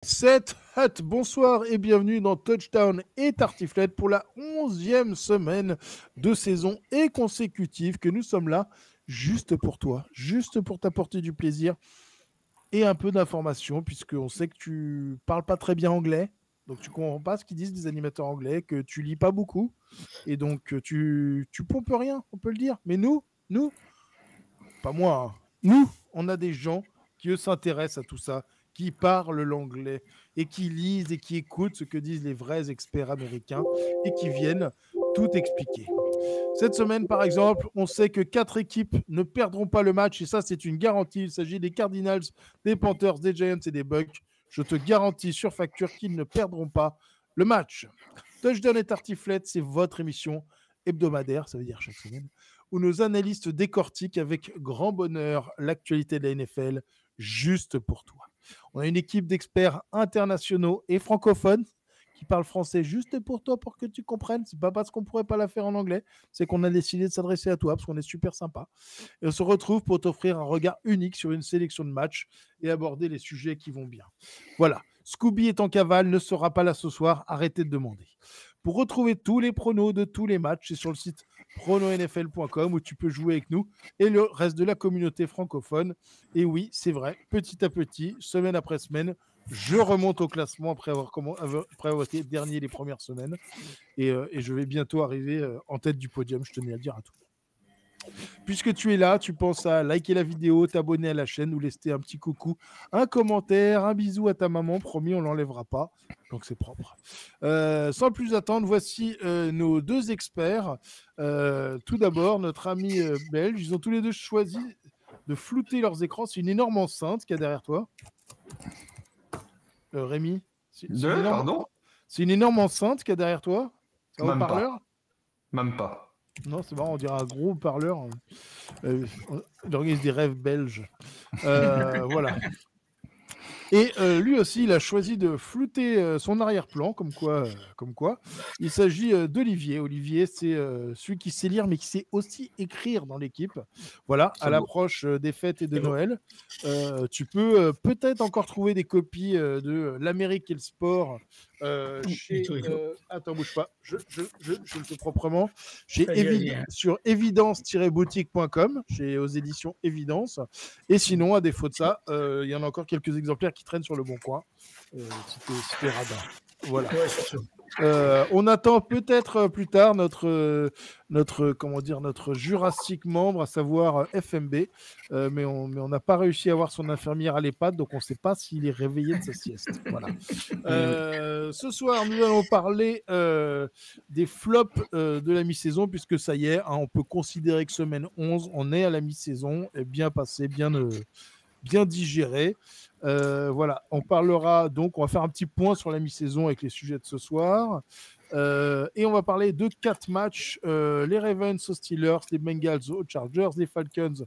Set Hut, bonsoir et bienvenue dans Touchdown et Tartiflette pour la 11e semaine de saison et consécutive que nous sommes là juste pour toi, juste pour t'apporter du plaisir et un peu d'informations puisqu'on sait que tu parles pas très bien anglais, donc tu comprends pas ce qu'ils disent les animateurs anglais, que tu lis pas beaucoup et donc tu pompes rien, on peut le dire. Mais nous, pas moi, hein, nous, on a des gens qui eux s'intéressent à tout ça, qui parlent l'anglais et qui lisent et qui écoutent ce que disent les vrais experts américains et qui viennent tout expliquer. Cette semaine, par exemple, on sait que 4 équipes ne perdront pas le match et ça, c'est une garantie. Il s'agit des Cardinals, des Panthers, des Giants et des Bucks. Je te garantis sur facture qu'ils ne perdront pas le match. Touchdown et Tartiflette, c'est votre émission hebdomadaire, ça veut dire chaque semaine, où nos analystes décortiquent avec grand bonheur l'actualité de la NFL juste pour toi. On a une équipe d'experts internationaux et francophones qui parlent français juste pour toi, pour que tu comprennes. C'est pas parce qu'on pourrait pas la faire en anglais, c'est qu'on a décidé de s'adresser à toi parce qu'on est super sympa. Et on se retrouve pour t'offrir un regard unique sur une sélection de matchs et aborder les sujets qui vont bien. Voilà, Scooby est en cavale, ne sera pas là ce soir, arrêtez de demander. Pour retrouver tous les pronos de tous les matchs, c'est sur le site prononfl.com où tu peux jouer avec nous et le reste de la communauté francophone. Et oui, c'est vrai, petit à petit, semaine après semaine, je remonte au classement après avoir été dernier les premières semaines. Et je vais bientôt arriver en tête du podium, je tenais à le dire à tout le monde. Puisque tu es là, tu penses à liker la vidéo, t'abonner à la chaîne, nous laisser un petit coucou, un commentaire, un bisou à ta maman, promis, on l'enlèvera pas, donc c'est propre. Sans plus attendre, voici nos deux experts. Tout d'abord, notre ami belge, ils ont tous les deux choisi de flouter leurs écrans. C'est une énorme enceinte qu'il y a derrière toi. Rémi, c'est une énorme enceinte qu'il y a derrière toi. C'est un haut-parleur ? Même pas. Non, c'est marrant, on dirait un gros parleur. Il organise des rêves belges. Voilà. Et lui aussi, il a choisi de flouter son arrière-plan, comme quoi. Il s'agit d'Olivier. Olivier, c'est celui qui sait lire, mais qui sait aussi écrire dans l'équipe. Voilà, à l'approche des fêtes et de Noël. Tu peux peut-être encore trouver des copies de L'Amérique et le sport chez... Attends, bouge pas. Je le fais proprement. Sur évidence-boutique.com, aux éditions Évidence. Et sinon, à défaut de ça, il y en a encore quelques exemplaires qui traînent sur le Bon Coin. Si t'es radin. Voilà. Ouais, on attend peut-être plus tard notre Jurassic membre, à savoir FMB, mais on n'a pas réussi à avoir son infirmière à l'EHPAD, donc on ne sait pas s'il est réveillé de sa sieste. Voilà. Ce soir, nous allons parler des flops de la mi-saison, puisque ça y est, hein, on peut considérer que semaine 11, on est à la mi-saison, et bien passé, bien digéré. Voilà, on parlera donc, on va faire un petit point sur la mi-saison avec les sujets de ce soir. Et on va parler de 4 matchs, les Ravens aux Steelers, les Bengals aux Chargers, les Falcons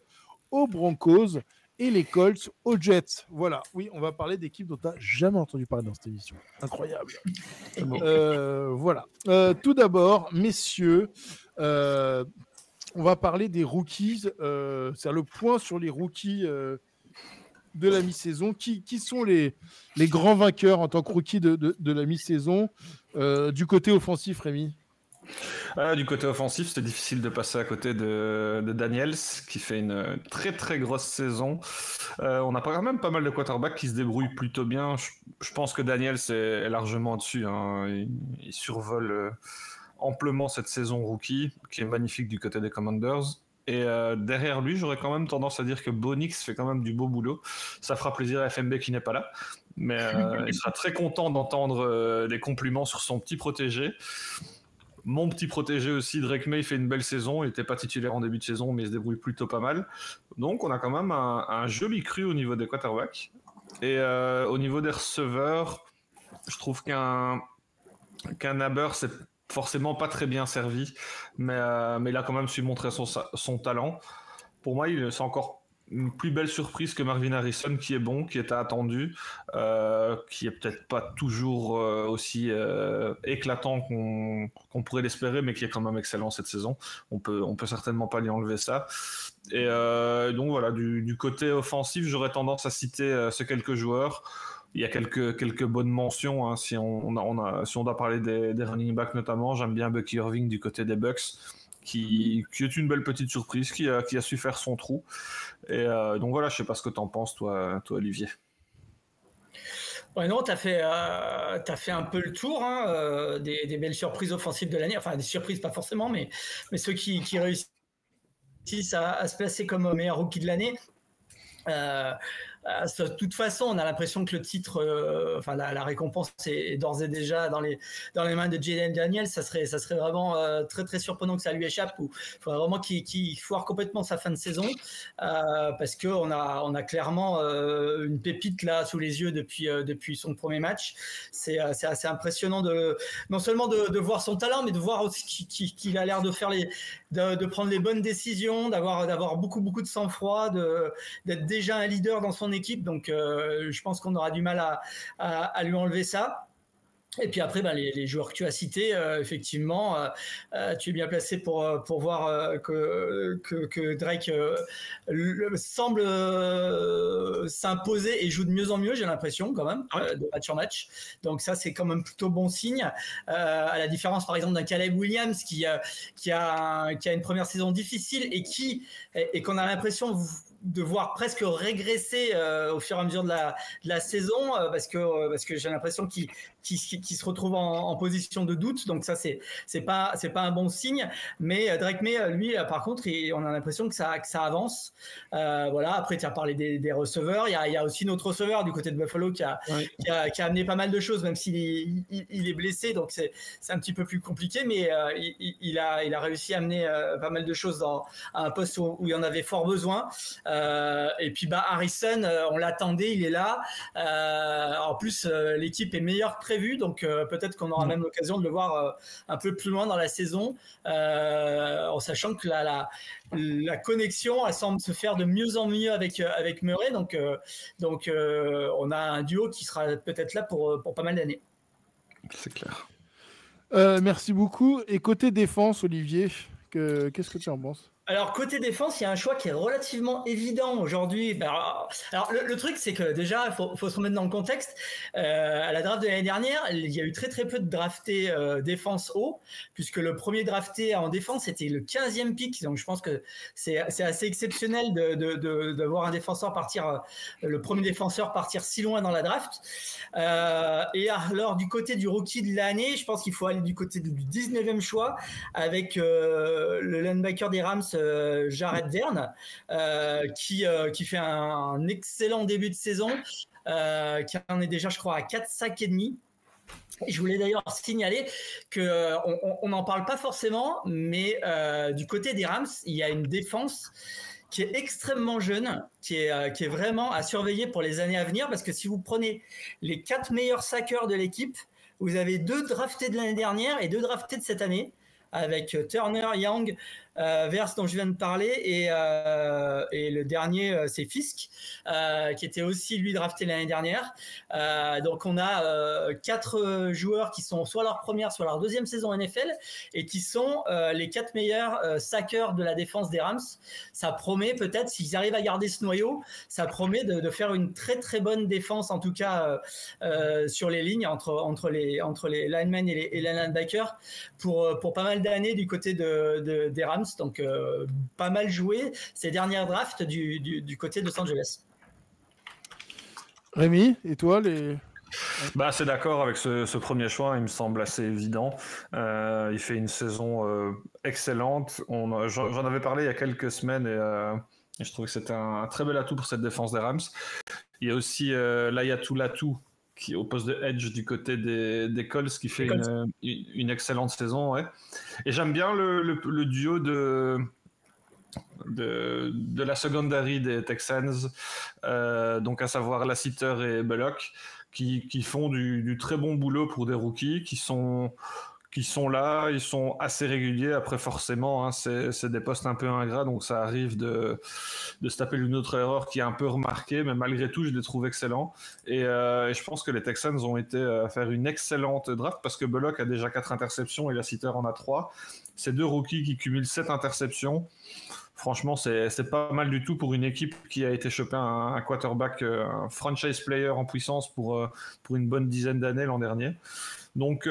aux Broncos et les Colts aux Jets. Voilà, oui, on va parler d'équipes dont tu n'as jamais entendu parler dans cette émission. Incroyable. Voilà. Tout d'abord, messieurs, on va parler des rookies. C'est le point sur les rookies de la mi-saison. Qui sont les grands vainqueurs en tant que rookie de la mi-saison du côté offensif, Rémi? Du côté offensif, c'est difficile de passer à côté de Daniels, qui fait une très très grosse saison. On a quand même pas mal de quarterbacks qui se débrouillent plutôt bien. Je pense que Daniels est largement au-dessus. Hein. Il survole amplement cette saison rookie, qui est magnifique du côté des Commanders. Et derrière lui, j'aurais quand même tendance à dire que Bonix fait quand même du beau boulot. Ça fera plaisir à FMB qui n'est pas là. Mais il sera très content d'entendre des compliments sur son petit protégé. Mon petit protégé aussi, Drake May, fait une belle saison. Il n'était pas titulaire en début de saison, mais il se débrouille plutôt pas mal. Donc on a quand même un joli cru au niveau des quarterbacks. Et au niveau des receveurs, je trouve qu'un Aber, c'est forcément pas très bien servi, mais il a quand même su montrer son talent. Pour moi, c'est encore une plus belle surprise que Marvin Harrison, qui est bon, qui était attendu, qui est peut-être pas toujours aussi éclatant qu'on pourrait l'espérer, mais qui est quand même excellent cette saison. On peut certainement pas lui enlever ça. Et donc voilà, du côté offensif, j'aurais tendance à citer ces quelques joueurs. il y a quelques bonnes mentions, hein, si on doit parler des running backs notamment. J'aime bien Bucky Irving du côté des Bucks, qui est une belle petite surprise, qui a su faire son trou. Et donc voilà, je sais pas ce que t'en penses, toi Olivier. Ouais, non, t'as fait un peu le tour, hein, des belles surprises offensives de l'année. Enfin, des surprises pas forcément, mais ceux qui réussissent à se placer comme meilleur rookie de l'année. De toute façon, on a l'impression que le titre, enfin la récompense est d'ores et déjà dans les mains de Jayden Daniels. Ça serait vraiment très très surprenant que ça lui échappe. Ou il faudrait vraiment qu'il foire complètement sa fin de saison, parce que on a clairement une pépite là sous les yeux depuis son premier match. C'est assez impressionnant non seulement de voir son talent, mais de voir aussi qu'il a l'air de prendre les bonnes décisions, d'avoir beaucoup de sang-froid, d'être déjà un leader dans son équipe, donc je pense qu'on aura du mal à lui enlever ça. Et puis après, les joueurs que tu as cités, effectivement, tu es bien placé pour voir que Drake semble s'imposer et joue de mieux en mieux, j'ai l'impression quand même, de match en match. Donc ça, c'est quand même plutôt bon signe. À la différence, par exemple, d'un Caleb Williams qui a une première saison difficile et qu'on a l'impression de voir presque régresser au fur et à mesure de la saison, parce que j'ai l'impression qu'il se retrouve en position de doute. Donc ça, c'est pas un bon signe. Mais Drake May, lui, par contre, on a l'impression que ça avance. Voilà. Après, tu as parlé des receveurs. Il y a aussi notre receveur du côté de Buffalo qui a amené pas mal de choses, même s'il est blessé. Donc c'est un petit peu plus compliqué, mais il a réussi à amener pas mal de choses à un poste où il y en avait fort besoin. Et puis Harrison, on l'attendait, il est là. En plus, l'équipe est meilleure que prévu, donc peut-être qu'on aura même l'occasion de le voir un peu plus loin dans la saison, en sachant que la connexion, elle semble se faire de mieux en mieux avec Murray, donc on a un duo qui sera peut-être là pour pas mal d'années. C'est clair. Merci beaucoup. Et côté défense, Olivier, qu'est-ce que tu en penses? Alors, côté défense, il y a un choix qui est relativement évident aujourd'hui. Alors le truc, c'est que déjà, il faut se remettre dans le contexte. À la draft de l'année dernière, il y a eu très très peu de draftés défense haut, puisque le premier drafté en défense, c'était le 15e pick. Donc, je pense que c'est assez exceptionnel de voir un défenseur partir, le premier défenseur partir si loin dans la draft. Et alors, du côté du rookie de l'année, je pense qu'il faut aller du côté du 19e choix avec le linebacker des Rams, Jared Verne, qui fait un excellent début de saison, qui en est déjà, je crois, à 4 sacs et demi. Je voulais d'ailleurs signaler que on n'en parle pas forcément, mais du côté des Rams, il y a une défense qui est extrêmement jeune, qui est vraiment à surveiller pour les années à venir, parce que si vous prenez les 4 meilleurs sackers de l'équipe, vous avez 2 draftés de l'année dernière et 2 draftés de cette année, avec Turner, Young, Verse dont je viens de parler, et le dernier, c'est Fisk, qui était aussi lui drafté l'année dernière. Donc on a 4 joueurs qui sont soit leur première, soit leur deuxième saison NFL, et qui sont les 4 meilleurs sackers de la défense des Rams. Ça promet peut-être, s'ils arrivent à garder ce noyau, ça promet de faire une très très bonne défense, en tout cas sur les lignes, entre les linemen et les linebackers, pour pas mal d'années du côté des Rams. Donc pas mal joué ces dernières drafts du côté de Los Angeles. Rémi, et toi c'est d'accord avec ce premier choix, il me semble assez évident. Il fait une saison excellente. J'en avais parlé il y a quelques semaines et je trouve que c'était un très bel atout pour cette défense des Rams. Il y a aussi Layatou Latou qui au poste de edge du côté des Colts, qui fait une excellente saison. Ouais. Et j'aime bien le duo de la secondary des Texans, donc à savoir Lassiter et Bullock, qui font du très bon boulot pour des rookies, qui sont là, ils sont assez réguliers. Après, forcément, hein, c'est des postes un peu ingrats, donc ça arrive de se taper une autre erreur qui est un peu remarquée, mais malgré tout, je les trouve excellents. Et je pense que les Texans ont été faire une excellente draft, parce que Bullock a déjà 4 interceptions et Lassiter en a 3. C'est 2 rookies qui cumulent 7 interceptions. Franchement, c'est pas mal du tout pour une équipe qui a été choper un quarterback, un franchise player en puissance pour une bonne dizaine d'années l'an dernier. Donc,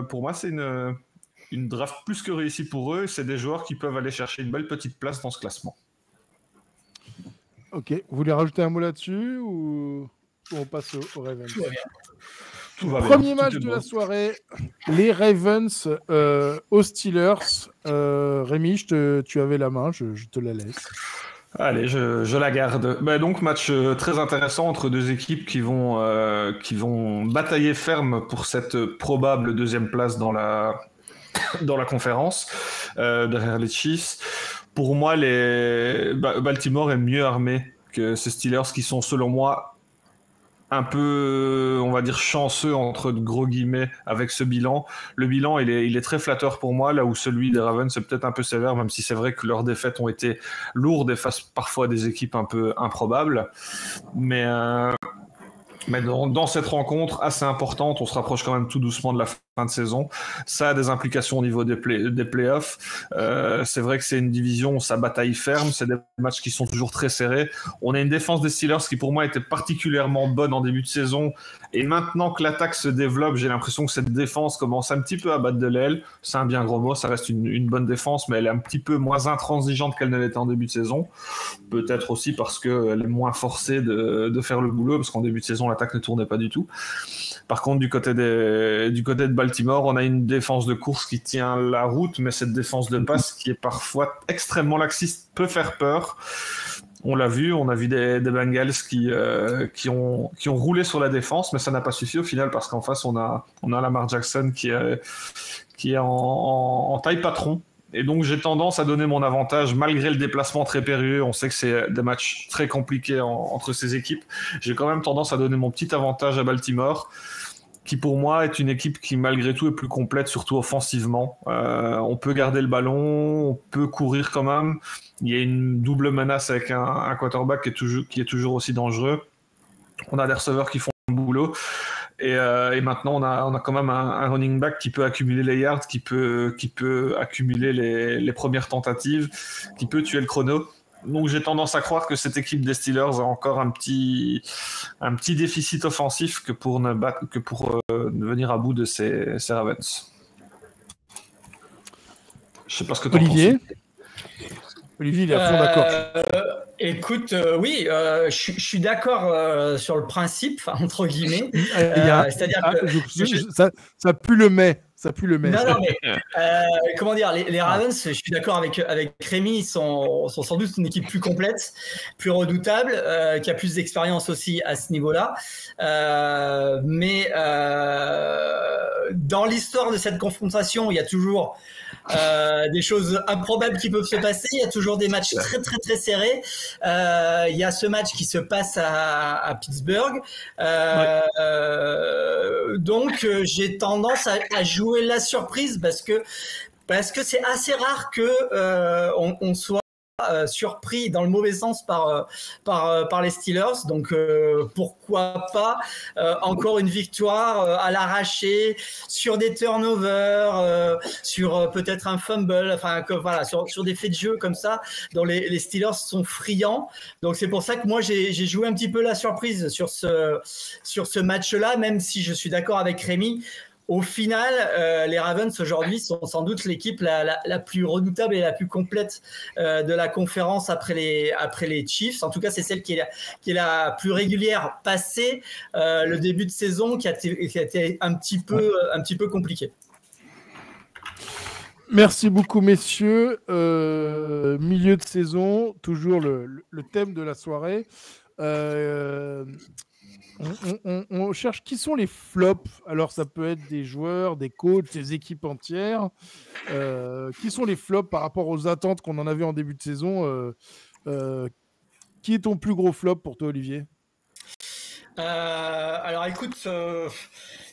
pour moi, c'est une draft plus que réussie pour eux. C'est des joueurs qui peuvent aller chercher une belle petite place dans ce classement. Ok, vous voulez rajouter un mot là-dessus ou on passe aux Ravens? Tout va bien. Premier match de la soirée, les Ravens aux Steelers. Rémi, tu avais la main, je te la laisse. Allez, je la garde. Donc, match très intéressant entre deux équipes qui vont batailler ferme pour cette probable deuxième place dans la conférence, derrière les Chiefs. Pour moi, Baltimore est mieux armé que ces Steelers qui sont, selon moi, un peu, on va dire, chanceux entre de gros guillemets avec ce bilan. Le bilan, il est très flatteur pour moi, là où celui des Ravens est peut-être un peu sévère, même si c'est vrai que leurs défaites ont été lourdes et face parfois à des équipes un peu improbables. Mais dans cette rencontre assez importante, on se rapproche quand même tout doucement de la fin de saison. Ça a des implications au niveau des playoffs. C'est vrai que c'est une division où ça bataille ferme. C'est des matchs qui sont toujours très serrés. On a une défense des Steelers qui, pour moi, était particulièrement bonne en début de saison. Et maintenant que l'attaque se développe, j'ai l'impression que cette défense commence un petit peu à battre de l'aile. C'est un bien gros mot. Ça reste une bonne défense, mais elle est un petit peu moins intransigeante qu'elle ne l'était en début de saison. Peut-être aussi parce qu'elle est moins forcée de faire le boulot, parce qu'en début de saison, l'attaque ne tournait pas du tout. Par contre, du côté de Baltimore, on a une défense de course qui tient la route, mais cette défense de passe qui est parfois extrêmement laxiste peut faire peur. On l'a vu, on a vu des Bengals qui ont roulé sur la défense, mais ça n'a pas suffi au final parce qu'en face, on a Lamar Jackson qui est en taille patron. Et donc, j'ai tendance à donner mon avantage malgré le déplacement très périlleux. On sait que c'est des matchs très compliqués entre ces équipes. J'ai quand même tendance à donner mon petit avantage à Baltimore, qui pour moi est une équipe qui malgré tout est plus complète, surtout offensivement. On peut garder le ballon, on peut courir quand même. Il y a une double menace avec un quarterback qui est toujours aussi dangereux. On a des receveurs qui font le boulot. Et maintenant, on a quand même un running back qui peut accumuler les yards, qui peut accumuler les premières tentatives, qui peut tuer le chrono. Donc j'ai tendance à croire que cette équipe des Steelers a encore un petit déficit offensif que pour ne venir à bout de ces Ravens. Je sais pas ce que tu en penses. Olivier, il est à fond d'accord. Écoute, oui, je suis d'accord sur le principe, entre guillemets. C'est-à-dire que ça pue le mets. Ça pue le mets. Non, mais comment dire, les Ravens, je suis d'accord avec Rémi, ils sont sans doute une équipe plus complète, plus redoutable, qui a plus d'expérience aussi à ce niveau-là. Mais dans l'histoire de cette confrontation, il y a toujours des choses improbables qui peuvent se passer. Il y a toujours des matchs très très très serrés. Il y a ce match qui se passe à Pittsburgh. Donc j'ai tendance à jouer la surprise parce que c'est assez rare que on soit surpris dans le mauvais sens par les Steelers. Donc pourquoi pas encore une victoire à l'arraché sur des turnovers, sur peut-être un fumble, enfin voilà, sur des faits de jeu comme ça dont les Steelers sont friands. Donc c'est pour ça que moi j'ai joué un petit peu la surprise sur ce match-là, même si je suis d'accord avec Rémi. Au final, les Ravens aujourd'hui sont sans doute l'équipe la plus redoutable et la plus complète de la conférence après les Chiefs. En tout cas, c'est celle qui est la plus régulière passée le début de saison qui a été un petit peu compliqué. Merci beaucoup, messieurs. Milieu de saison, toujours le thème de la soirée. On cherche qui sont les flops. Alors, ça peut être des joueurs, des coachs, des équipes entières. Qui sont les flops par rapport aux attentes qu'on en avait en début de saison qui est ton plus gros flop pour toi, Olivier ? Alors, écoute,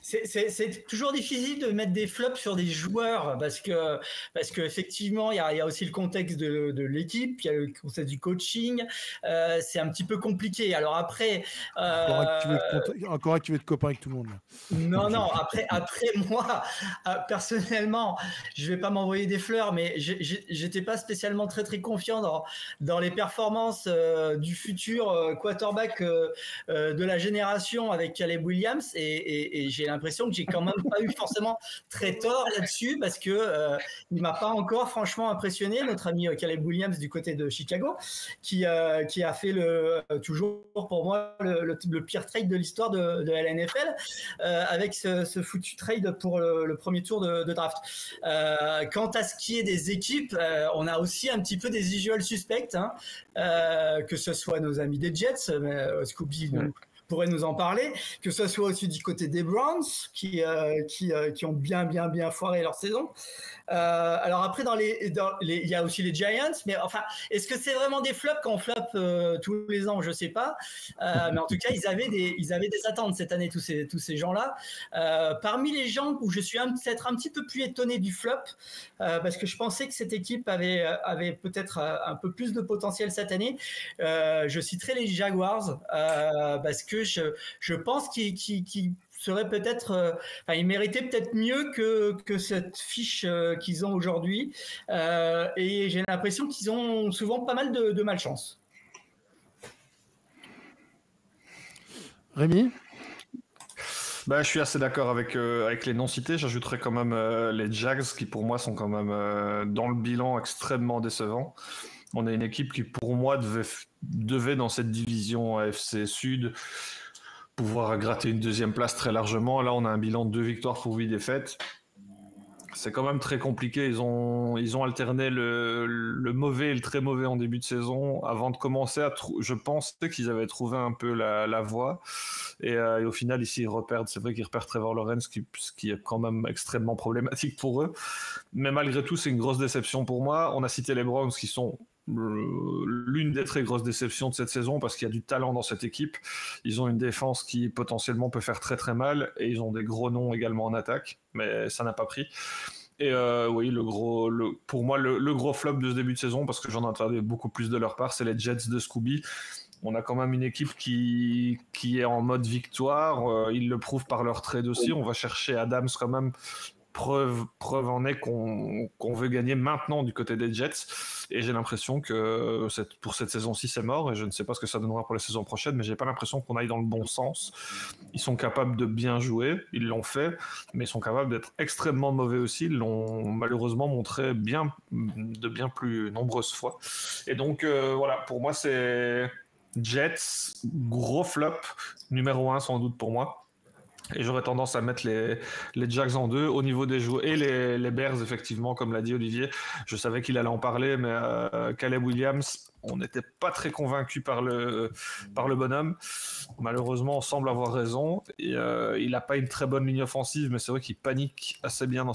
c'est toujours difficile de mettre des flops sur des joueurs parce que effectivement il y a aussi le contexte de l'équipe, il y a le contexte du coaching, c'est un petit peu compliqué. Alors après, encore un qui veut être copain avec tout le monde. Là. Non, après moi, personnellement, je vais pas m'envoyer des fleurs, mais j'étais pas spécialement très confiant dans les performances du futur quarterback de la génération avec Caleb Williams, et j'ai l'impression que j'ai quand même pas eu forcément très tort là-dessus, parce que il m'a pas encore franchement impressionné, notre ami Caleb Williams du côté de Chicago, qui a fait toujours pour moi le pire trade de l'histoire de la NFL, avec ce foutu trade pour le premier tour de draft. Quant à ce qui est des équipes, on a aussi un petit peu des usual suspects, hein, que ce soit nos amis des Jets, Scooby pourrait nous en parler, que ce soit aussi du côté des Browns qui ont bien foiré leur saison. Alors après il y a aussi les Giants, mais enfin, est-ce que c'est vraiment des flops quand on floppe tous les ans? Je sais pas, mais en tout cas ils avaient des attentes cette année, tous ces gens-là. Parmi les gens où je suis peut-être un petit peu plus étonné du flop, parce que je pensais que cette équipe avait peut-être un peu plus de potentiel cette année, je citerai les Jaguars, parce que je pense qu'ils seraient peut-être, ils méritaient peut-être mieux que cette fiche qu'ils ont aujourd'hui, et j'ai l'impression qu'ils ont souvent pas mal de malchance. Rémi? Je suis assez d'accord avec les noms cités. J'ajouterais quand même les Jags, qui pour moi sont quand même dans le bilan extrêmement décevants. On a une équipe qui pour moi devait dans cette division AFC Sud pouvoir gratter une deuxième place très largement. Là, on a un bilan de 2 victoires pour 8 défaites. C'est quand même très compliqué. Ils ont alterné le mauvais et le très mauvais en début de saison avant de commencer je pensais qu'ils avaient trouvé un peu la voie. Et au final, ici, ils reperdent. C'est vrai qu'ils repèrent Trevor Lawrence, ce qui est quand même extrêmement problématique pour eux. Mais malgré tout, c'est une grosse déception pour moi. On a cité les Browns qui sont l'une des très grosses déceptions de cette saison parce qu'il y a du talent dans cette équipe. Ils ont une défense qui potentiellement peut faire très très mal et ils ont des gros noms également en attaque, mais ça n'a pas pris. Et oui, pour moi, le gros flop de ce début de saison, parce que j'en attendais beaucoup plus de leur part, c'est les Jets de Scooby. On a quand même une équipe qui est en mode victoire. Ils le prouvent par leur trade aussi. On va chercher Adams quand même. Preuve en est qu'on veut gagner maintenant du côté des Jets, et j'ai l'impression que pour cette saison-ci c'est mort, et je ne sais pas ce que ça donnera pour la saison prochaine, mais j'ai pas l'impression qu'on aille dans le bon sens. Ils sont capables de bien jouer, ils l'ont fait, mais ils sont capables d'être extrêmement mauvais aussi. Ils l'ont malheureusement montré de bien plus nombreuses fois, et donc voilà, pour moi c'est Jets, gros flop numéro 1 sans doute pour moi. Et j'aurais tendance à mettre les Jags en 2 au niveau des joueurs. Et les Bears, effectivement, comme l'a dit Olivier. Je savais qu'il allait en parler, mais Caleb Williams, on n'était pas très convaincu par le bonhomme. Malheureusement, on semble avoir raison. Et, il n'a pas une très bonne ligne offensive, mais c'est vrai qu'il panique assez bien dans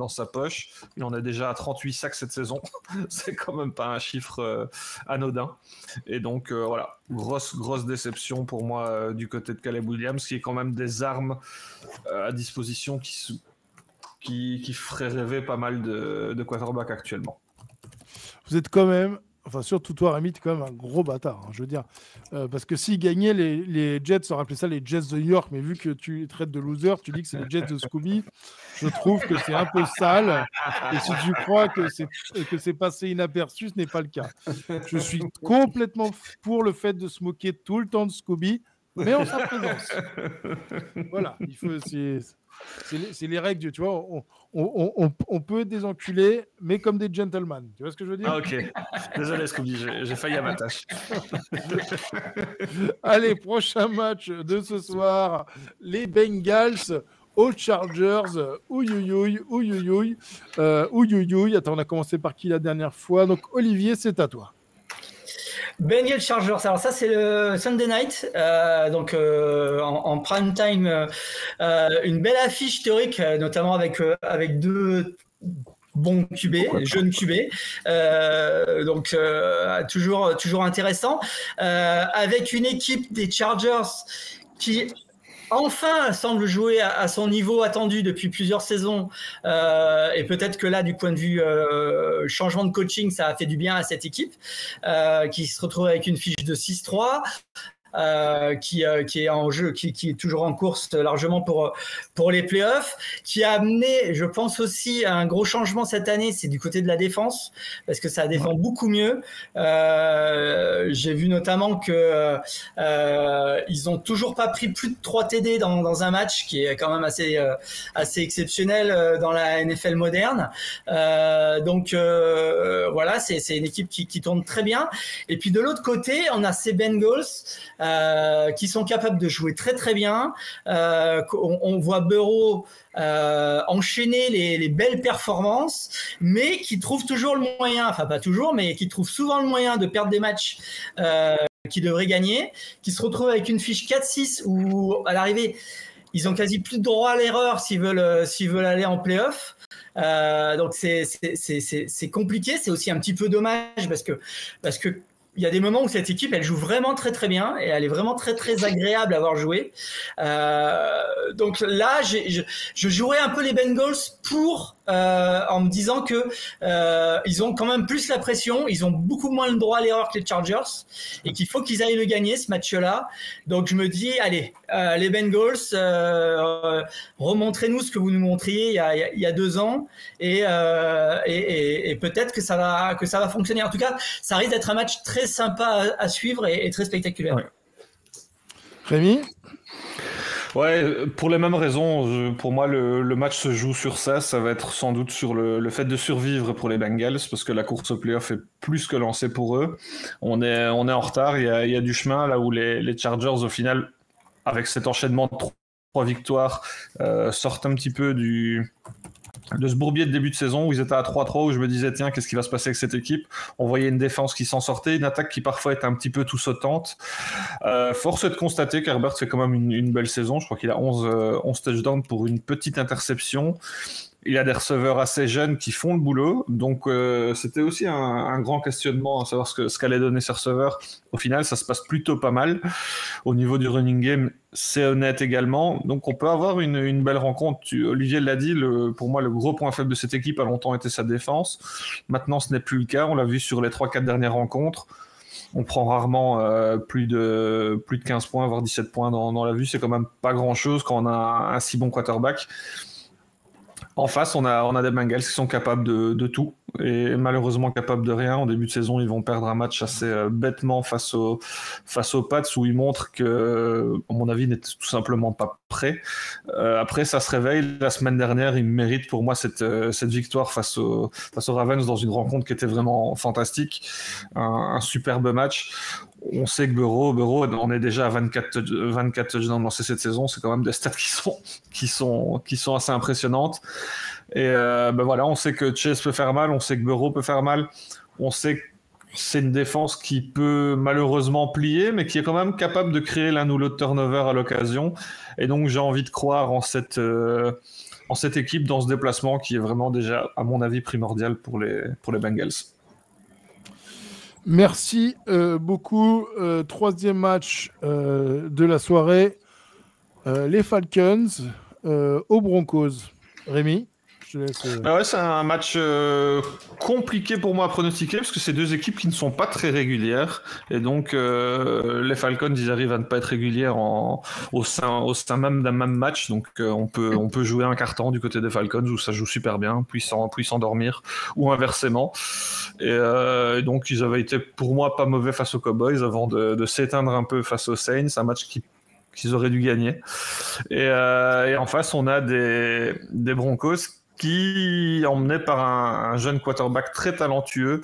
sa poche. Il en a déjà à 38 sacs cette saison. C'est quand même pas un chiffre anodin. Et donc, voilà, grosse déception pour moi du côté de Caleb Williams, qui est quand même des armes à disposition qui ferait rêver pas mal de quarterbacks actuellement. Vous êtes quand même, enfin surtout toi Rémi, t'es quand même un gros bâtard, hein, je veux dire, parce que s'ils gagnaient, les Jets, on rappelait ça les Jets de New York, mais vu que tu les traites de losers, tu dis que c'est les Jets de Scooby, je trouve que c'est un peu sale, et si tu crois que c'est passé inaperçu, ce n'est pas le cas. Je suis complètement pour le fait de se moquer tout le temps de Scooby, mais en sa présence. Voilà, c'est les règles, tu vois, on peut être des enculés, mais comme des gentlemen. Tu vois ce que je veux dire? Ah ok, désolé Scooby, j'ai failli à ma tâche. Allez, prochain match de ce soir, les Bengals aux Chargers. Ouïouïouï. Attends, on a commencé par qui la dernière fois? Donc Olivier, c'est à toi. Bengals Chargers, alors ça c'est le Sunday night, donc en prime time, une belle affiche théorique, notamment avec deux bons QB, jeunes QB, donc toujours intéressant, avec une équipe des Chargers qui enfin semble jouer à son niveau attendu depuis plusieurs saisons. Et peut-être que là, du point de vue changement de coaching, ça a fait du bien à cette équipe qui se retrouve avec une fiche de 6-3. Qui est en jeu, qui est toujours en course largement pour les playoffs, qui a amené, je pense aussi, un gros changement cette année, c'est du côté de la défense, parce que ça défend beaucoup mieux. J'ai vu notamment que ils ont toujours pas pris plus de 3 TD dans un match, qui est quand même assez exceptionnel dans la NFL moderne. Donc voilà, c'est une équipe qui tourne très bien. Et puis de l'autre côté, on a ces Bengals qui sont capables de jouer très très bien. On voit Burrow enchaîner les belles performances, mais qui trouvent toujours le moyen, enfin pas toujours, mais qui trouvent souvent le moyen de perdre des matchs qui devraient gagner, qui se retrouvent avec une fiche 4-6 où à l'arrivée ils ont quasi plus de droit à l'erreur s'ils veulent aller en play-off. Donc c'est compliqué, c'est aussi un petit peu dommage parce que il y a des moments où cette équipe, elle joue vraiment très très bien et elle est vraiment très très agréable à voir jouer. Donc là, je jouerais un peu les Bengals en me disant que ils ont quand même plus la pression, ils ont beaucoup moins le droit à l'erreur que les Chargers et qu'il faut qu'ils aillent le gagner ce match-là. Donc je me dis, allez, les Bengals, remontrez-nous ce que vous nous montriez il y a 2 ans et peut-être que ça va fonctionner. En tout cas, ça risque d'être un match très sympa à suivre et très spectaculaire. Ouais. Rémi ? Ouais, pour les mêmes raisons, pour moi le match se joue sur ça va être sans doute sur le fait de survivre pour les Bengals, parce que la course au playoff est plus que lancée pour eux. On est en retard, il y a du chemin, là où les Chargers au final, avec cet enchaînement de 3 victoires, sortent un petit peu de ce bourbier de début de saison où ils étaient à 3-3, où je me disais tiens, qu'est-ce qui va se passer avec cette équipe. On voyait une défense qui s'en sortait, une attaque qui parfois était un petit peu tout sautante. Force est de constater qu'Herbert fait quand même une belle saison. Je crois qu'il a 11 touchdowns pour une petite interception. Il a des receveurs assez jeunes qui font le boulot, donc c'était aussi un grand questionnement à savoir ce qu'allaient donner ces receveurs. Au final, ça se passe plutôt pas mal. Au niveau du running game, c'est honnête également, donc on peut avoir une belle rencontre. Olivier l'a dit, pour moi le gros point faible de cette équipe a longtemps été sa défense. Maintenant ce n'est plus le cas, on l'a vu sur les 3-4 dernières rencontres. On prend rarement plus de 15 points, voire 17 points dans la vue, c'est quand même pas grand chose quand on a un si bon quarterback. En face, on a des Bengals qui sont capables de tout et malheureusement capables de rien. En début de saison, ils vont perdre un match assez bêtement face aux Pats où ils montrent que, à mon avis, n'étaient tout simplement pas prêts. Après, ça se réveille. La semaine dernière, ils méritent pour moi cette victoire face aux Ravens dans une rencontre qui était vraiment fantastique. Un superbe match. On sait que Burrow, on est déjà à 24 touchdowns lancés cette saison. C'est quand même des stats qui sont assez impressionnantes. Et voilà, on sait que Chase peut faire mal, on sait que Burrow peut faire mal, on sait que c'est une défense qui peut malheureusement plier, mais qui est quand même capable de créer l'un ou l'autre turnover à l'occasion. Et donc j'ai envie de croire en cette équipe, dans ce déplacement qui est vraiment déjà, à mon avis, primordial pour les Bengals. Merci beaucoup. 3e match de la soirée. Les Falcons aux Broncos. Rémi, je te laisse. Ouais, c'est un match compliqué pour moi à pronostiquer parce que c'est 2 équipes qui ne sont pas très régulières. Et donc, les Falcons, ils arrivent à ne pas être régulières au sein même d'un même match. Donc, on peut jouer un quart-temps du côté des Falcons où ça joue super bien, puis s'endormir, ou inversement. Et donc, ils avaient été pour moi pas mauvais face aux Cowboys avant de s'éteindre un peu face aux Saints. Un match qu'ils auraient dû gagner. Et en face, on a des Broncos qui, emmenés par un jeune quarterback très talentueux,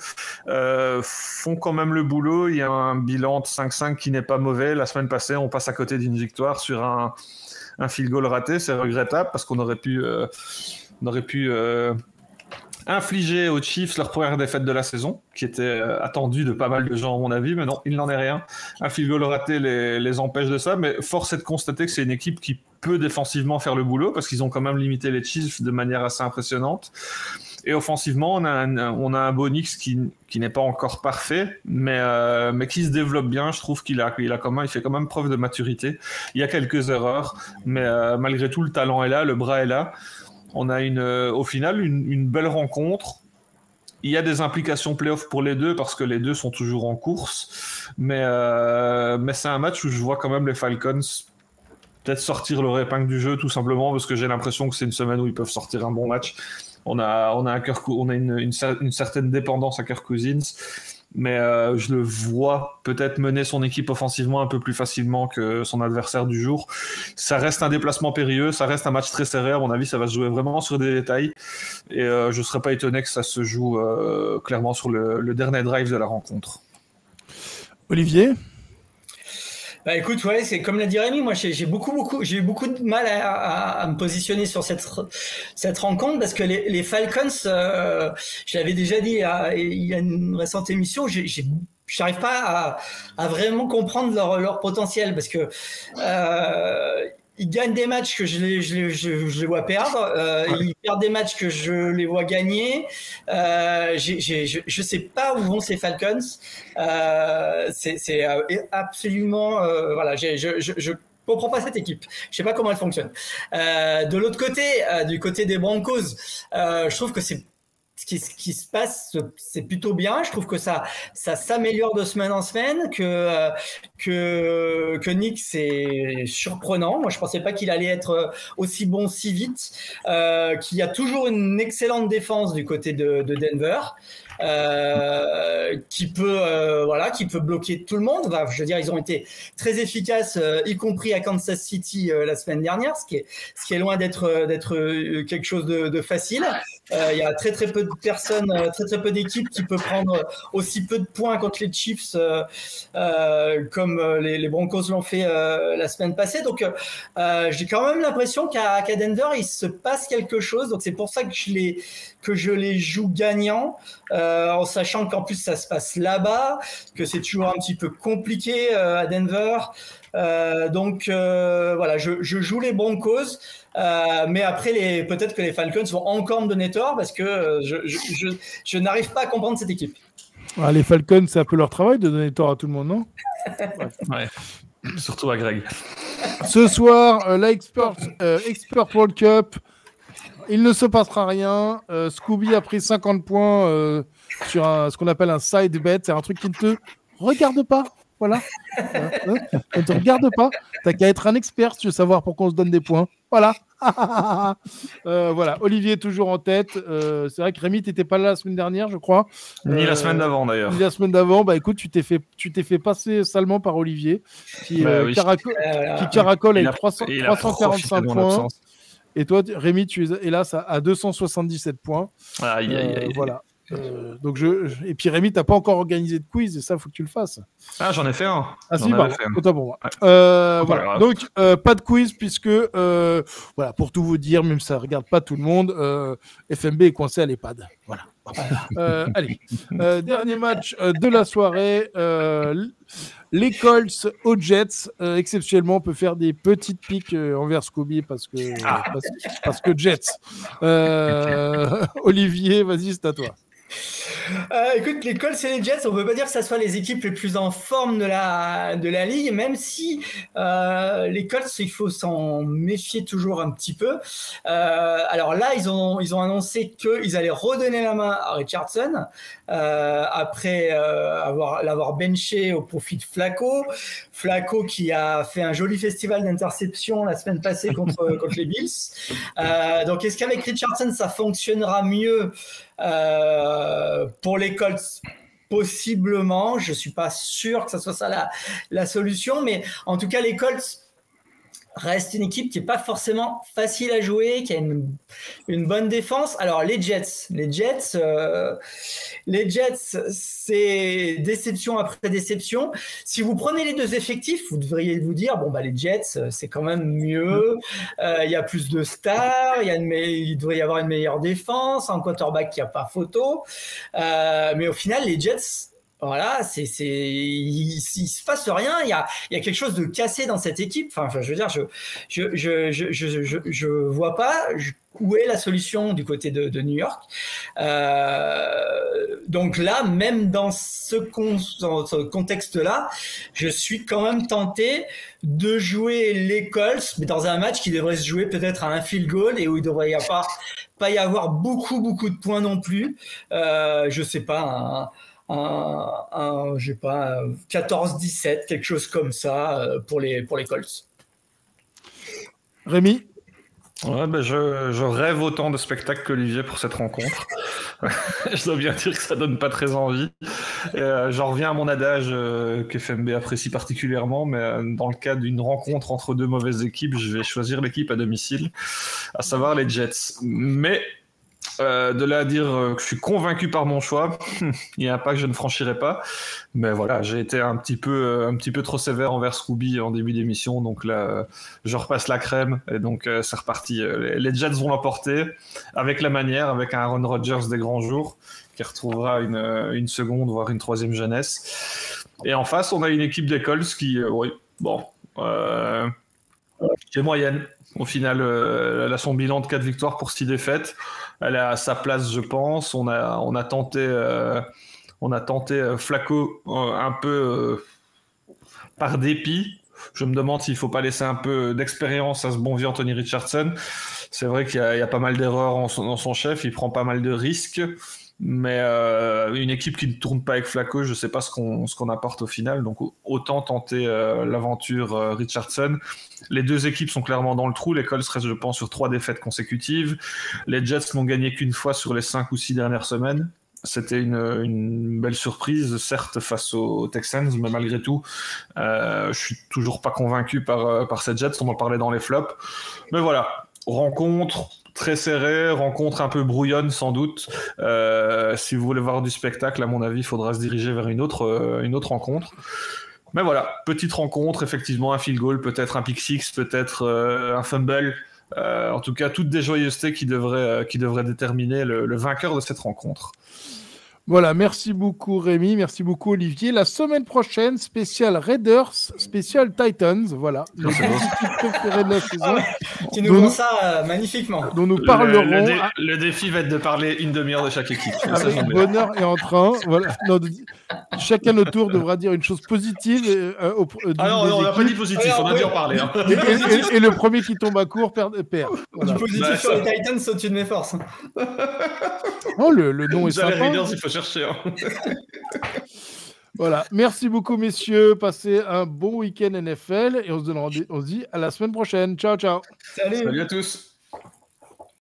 font quand même le boulot. Il y a un bilan de 5-5 qui n'est pas mauvais. La semaine passée, on passe à côté d'une victoire sur un field goal raté. C'est regrettable parce qu'on aurait pu infligé aux Chiefs leur première défaite de la saison, qui était attendue de pas mal de gens à mon avis, mais non, il n'en est rien. Un field goal raté les empêche de ça, mais force est de constater que c'est une équipe qui peut défensivement faire le boulot, parce qu'ils ont quand même limité les Chiefs de manière assez impressionnante. Et offensivement, on a un Bo Nix qui n'est pas encore parfait, mais qui se développe bien. Je trouve il fait quand même preuve de maturité. Il y a quelques erreurs, mais malgré tout, le talent est là, le bras est là. On a au final une belle rencontre. Il y a des implications play-off pour les deux parce que les deux sont toujours en course, mais c'est un match où je vois quand même les Falcons peut-être sortir leur épingle du jeu, tout simplement parce que j'ai l'impression que c'est une semaine où ils peuvent sortir un bon match. On a une certaine dépendance à Kirk Cousins, mais je le vois peut-être mener son équipe offensivement un peu plus facilement que son adversaire du jour. Ça reste un déplacement périlleux, ça reste un match très serré. À mon avis, ça va se jouer vraiment sur des détails, et je ne serais pas étonné que ça se joue clairement sur le dernier drive de la rencontre. Olivier ? Bah écoute, ouais, c'est comme l'a dit Rémi, moi j'ai eu beaucoup de mal à me positionner sur cette rencontre parce que les Falcons, je l'avais déjà dit il y a une récente émission, j'arrive pas à vraiment comprendre leur potentiel parce que ils gagnent des matchs que je les vois perdre, ils perdent des matchs que je les vois gagner. Je sais pas où vont ces Falcons. C'est absolument voilà. Je comprends pas cette équipe. Je sais pas comment elle fonctionne. De l'autre côté, du côté des Broncos, je trouve que ce qui se passe, c'est plutôt bien. Je trouve que ça s'améliore de semaine en semaine, que Nick, c'est surprenant. Moi, je pensais pas qu'il allait être aussi bon si vite, qu'il y a toujours une excellente défense du côté de Denver. Qui peut bloquer tout le monde. Enfin, je veux dire, ils ont été très efficaces, y compris à Kansas City la semaine dernière, ce qui est loin d'être quelque chose de facile. Il y a très peu de personnes, très peu d'équipes qui peuvent prendre aussi peu de points contre les Chiefs comme les Broncos l'ont fait la semaine passée. Donc, j'ai quand même l'impression qu'à Denver, il se passe quelque chose. Donc, c'est pour ça que je les joue gagnants, en sachant qu'en plus ça se passe là-bas, que c'est toujours un petit peu compliqué à Denver. Donc voilà, je joue les Broncos, mais après peut-être que les Falcons vont encore me donner tort parce que je n'arrive pas à comprendre cette équipe. Ah, les Falcons, c'est un peu leur travail de donner tort à tout le monde, non ? Ouais. Surtout à Greg. Ce soir, la Expert World Cup. Il ne se passera rien. Scooby a pris 50 points sur ce qu'on appelle un side bet. C'est un truc qui ne te regarde pas. Voilà. Ne te regarde pas. T'as qu'à être un expert si tu veux savoir pourquoi on se donne des points. Voilà. Voilà. Olivier est toujours en tête. C'est vrai que Rémi, tu n'étais pas là la semaine dernière, je crois. Ni la semaine d'avant, d'ailleurs. Ni la semaine d'avant. Bah écoute, tu t'es fait passer salement par Olivier, qui caracole avec 345 points. Et toi, Rémi, tu es hélas à 277 points. Aïe. Voilà. Donc et puis Rémi, t'as pas encore organisé de quiz et ça, faut que tu le fasses. Ah, j'en ai fait un. Ah si, pardon. Autant pour moi. Voilà. Donc pas de quiz puisque voilà, pour tout vous dire, même ça regarde pas tout le monde, FMB est coincé à l'EHPAD. Voilà. Allez, dernier match de la soirée. Les Colts aux Jets. Exceptionnellement, on peut faire des petites piques envers Scooby parce que Jets. Olivier, vas-y, c'est à toi. Écoute, les Colts et les Jets, on peut pas dire que ça soit les équipes les plus en forme de la ligue, même si les Colts, il faut s'en méfier toujours un petit peu. Alors là, ils ont annoncé qu'ils allaient redonner la main à Richardson après l'avoir benché au profit de Flacco qui a fait un joli festival d'interception la semaine passée contre les Bills. Donc est-ce qu'avec Richardson ça fonctionnera mieux pour les Colts? Possiblement, je suis pas sûr que ça soit ça la solution, mais en tout cas les Colts reste une équipe qui n'est pas forcément facile à jouer, qui a une bonne défense. Alors, les Jets, c'est déception après déception. Si vous prenez les deux effectifs, vous devriez vous dire, les Jets, c'est quand même mieux. Il y a plus de stars, il devrait y avoir une meilleure défense, un quarterback qui n'a pas photo. Mais au final, les Jets... Voilà, il se passe rien. Il y a quelque chose de cassé dans cette équipe. Enfin, je veux dire, je vois pas où est la solution du côté de New York. Donc là, même dans ce contexte-là, je suis quand même tenté de jouer les Colts, mais dans un match qui devrait se jouer peut-être à un field goal et où il devrait pas y avoir beaucoup de points non plus. Je sais pas. Je sais pas, 14-17, quelque chose comme ça pour les Colts. Rémi? Ouais, je rêve autant de spectacles qu'Olivier pour cette rencontre. Je dois bien dire que ça donne pas très envie. J'en reviens à mon adage qu'FMB apprécie particulièrement, mais dans le cas d'une rencontre entre deux mauvaises équipes, je vais choisir l'équipe à domicile, à savoir les Jets. Mais de là à dire que je suis convaincu par mon choix, il y a un pas que je ne franchirai pas. Mais voilà, j'ai été un petit peu trop sévère envers Scooby en début d'émission, donc là, je repasse la crème, et donc c'est reparti. Les Jets vont l'emporter avec la manière, avec un Aaron Rodgers des grands jours, qui retrouvera une seconde, voire une troisième jeunesse. Et en face, on a une équipe des Colts qui est moyenne. Au final, elle a son bilan de 4 victoires pour 6 défaites. Elle est à sa place, je pense. On a tenté Flacco un peu par dépit. Je me demande s'il ne faut pas laisser un peu d'expérience à ce bon vieux Anthony Richardson. C'est vrai qu'il y a pas mal d'erreurs dans son chef. Il prend pas mal de risques. Mais une équipe qui ne tourne pas avec Flacco, je ne sais pas ce qu'on apporte au final. Donc autant tenter l'aventure Richardson. Les deux équipes sont clairement dans le trou. Les Colts restent, je pense, sur 3 défaites consécutives. Les Jets n'ont gagné qu'une fois sur les 5 ou 6 dernières semaines. C'était une belle surprise, certes, face aux Texans, mais malgré tout, je suis toujours pas convaincu par ces Jets. On en parlait dans les flops. Mais voilà, rencontre très serrée, rencontre un peu brouillonne sans doute. Si vous voulez voir du spectacle, à mon avis, il faudra se diriger vers une autre rencontre. Mais voilà, petite rencontre, effectivement, un field goal, peut-être un pick six, peut-être un fumble. En tout cas, toutes des joyeusetés qui devraient déterminer le vainqueur de cette rencontre. Voilà, merci beaucoup Rémi, merci beaucoup Olivier. La semaine prochaine, spécial Raiders, spécial Titans, voilà, les deux équipes préférées de la saison. Tu nous vends ça magnifiquement. Dont nous parlerons. Le défi va être de parler une demi-heure de chaque équipe. Avec bonheur et entrain. Voilà. Chacun notre tour devra dire une chose positive. Non, on n'a pas dit positif, on a dû en parler. Hein. Et le premier qui tombe à court perd. Voilà. Du positif sur les Titans, c'est au-dessus de mes forces. Oh, le nom est sympa. Les Raiders, il faut chercher. Hein. Voilà, merci beaucoup messieurs, passez un bon week-end NFL et on se dit à la semaine prochaine. Ciao, ciao. Salut à tous.